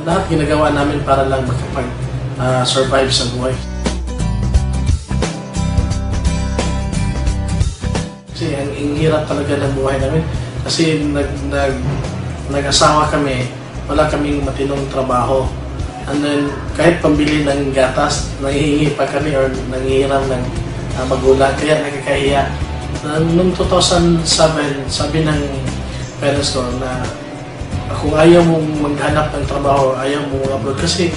lahat ginagawa namin para lang makapag-survive sa buhay. Kasi ang hirap talaga ng buhay namin. Kasi nag-asawa kami, wala kaming matinong trabaho. And then, kahit pambili ng gatas, nanghihingi pa kami or nanghihiram ng magulang. Kaya nakakahiya. Noong 2007, sabi ng parents ko na kung ayaw mong maghanap ng trabaho, ayaw mong abroad. Kasi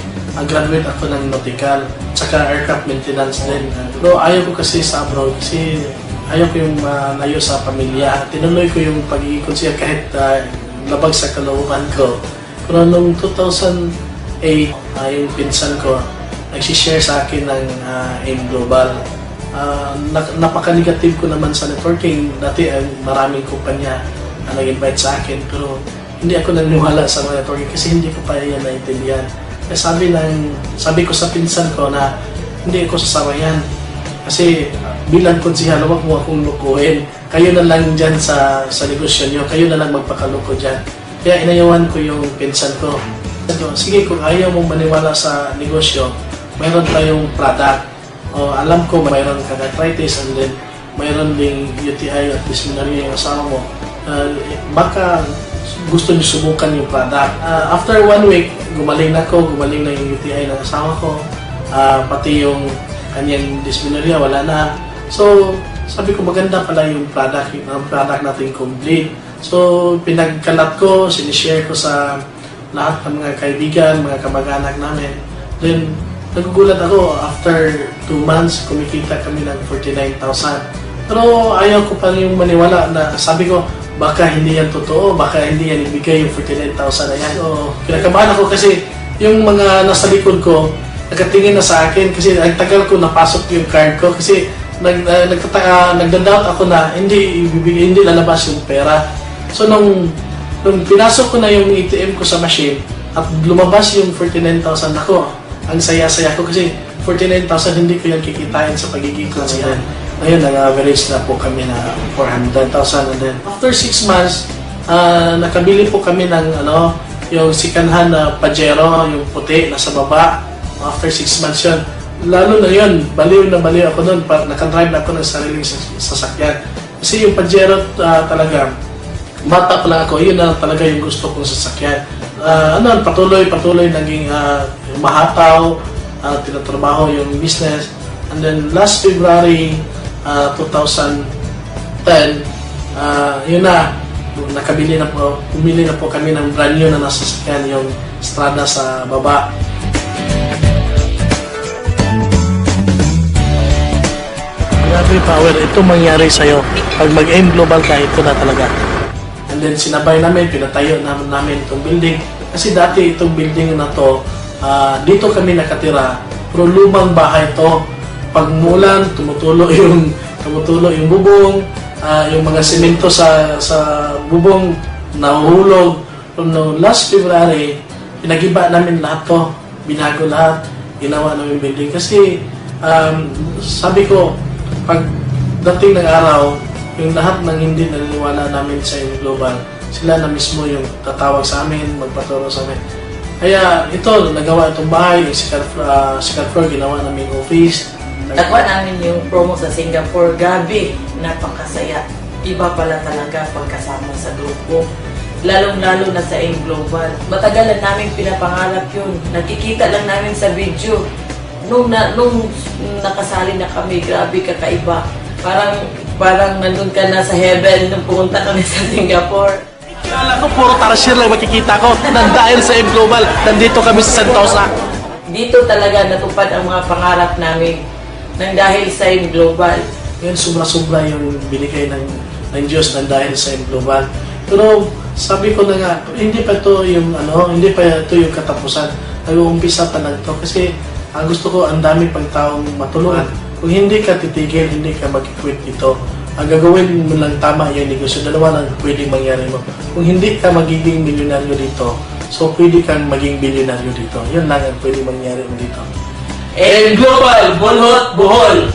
graduate ako ng nautical, tsaka aircraft maintenance din. Pero ayaw ko kasi sa abroad kasi ayaw ko yung malayo sa pamilya. Tinuloy ko yung pagiging konsiya kahit labag sa kalooban ko. Pero noong 2008, yung pinsan ko, nagsishare sa akin ng AIM Global. Napaka-negative ko naman sa networking. Dati maraming kumpanya nag-invite sa akin. Pero hindi ako naniwala sa mga networking kasi hindi ko pa yan naintindihan. Kaya sabi ko sa pinsan ko na hindi ako sasama yan. Kasi bilang konsihal, huwag mo akong lukuhin. Kayo na lang dyan sa negosyo nyo. Kayo na lang magpakaloko dyan. Kaya inayawan ko yung pinsan ko. Sige, kung ayaw mong maniwala sa negosyo, mayroon tayong product. Alam ko mayroon kang arthritis and then mayroon ding UTI at dyspnea yung asawa mo. Baka gusto niyo subukan yung product. After 1 week, gumaling na yung UTI ng asawa ko. Pati yung kanyang dyspnea, wala na. So, sabi ko maganda pala yung product natin complete. So, pinagkalat ko, sinishare ko sa lahat ng mga kaibigan, mga kamag-anak namin. Then, nagugulat ako, after 2 months, kumikita kami ng 49,000. Pero ayaw ko pa yung maniwala na sabi ko, baka hindi yan totoo, baka hindi yan ibigay yung 49,000 na yan. Kinakabahan ako kasi yung mga nasa likod ko, nakatingin na sa akin kasi ang tagal ko napasok yung card ko kasi nagda-doubt ako na hindi lalabas yung pera. So nung pinasok ko na yung ATM ko sa machine at lumabas yung 49,000 ako, ang saya-saya ko kasi 49,000 hindi ko yan kikitain sa pagiging konsihan. Ngayon, nag-average na po kami na 400,000 and then after 6 months, nakabili po kami ng yung sikanhan na Pajero, yung puti na sa baba. After 6 months yun, lalo na yun, baliw ako nun, nakadrive na ako ng sariling sasakyan. Kasi yung Pajero talaga, bata pa lang ako, yun na talaga yung gusto kong sasakyan. Patuloy naging mahataw, tinatrabaho yung business. And then last February 2010, yun na, pumili na po kami ng brand new na nasasakyan, yung Strada sa baba. Grabe power, ito mangyari sa'yo. Pag mag-AIM Global ka, ito na talaga. And then sinabay namin, pinatayo namin itong building. Kasi dati itong building na to, dito kami nakatira, pero lumang bahay to. Pag mulan, tumutulo yung bubong, yung mga semento sa bubong nahuhulog. No, last February, pinagiba namin lahat to, binago lahat, ginawa namin building. Kasi sabi ko, pag dating ng araw, yung lahat ng hindi naniniwala namin sa AIM Global, sila na mismo yung tatawag sa amin, magpaturo sa amin. Kaya ito, nagawa itong bahay, yung second floor, ginawa namin office. Nakuha namin yung promo sa Singapore. Gabi, napakasaya. Iba pala talaga pagkasama sa grupo. Lalong-lalo na sa AIM Global. Matagal na namin pinapangarap yun. Nakikita lang namin sa video. Nung nakasali na kami, grabe kakaiba. Parang nandun ka na sa heaven nung pumunta kami sa Singapore. Kala ko puro tarsier lang makikita ko. Dahil sa AIM Global, nandito kami sa Sentosa. Dito talaga natupad ang mga pangarap namin nang dahil sa AIM Global. Ngayon, sobra-sobra yung binigay ng Diyos nang dahil sa AIM Global. Pero sabi ko na nga, hindi pa ito yung katapusan. Nag-uumpisa pa lang ito kasi gusto ko ang dami pang taong matulungan. Kung hindi ka titigil, hindi ka mag-quit ito. Ang gagawin mo lang tama yung negosyo, dalawa lang pwedeng mangyari mo. Kung hindi ka magiging milyonaryo dito, so pwede kang maging bilyonaryo dito. Yun lang ang pwedeng mangyari mo dito. AIM Global, Bolhot, Bohol!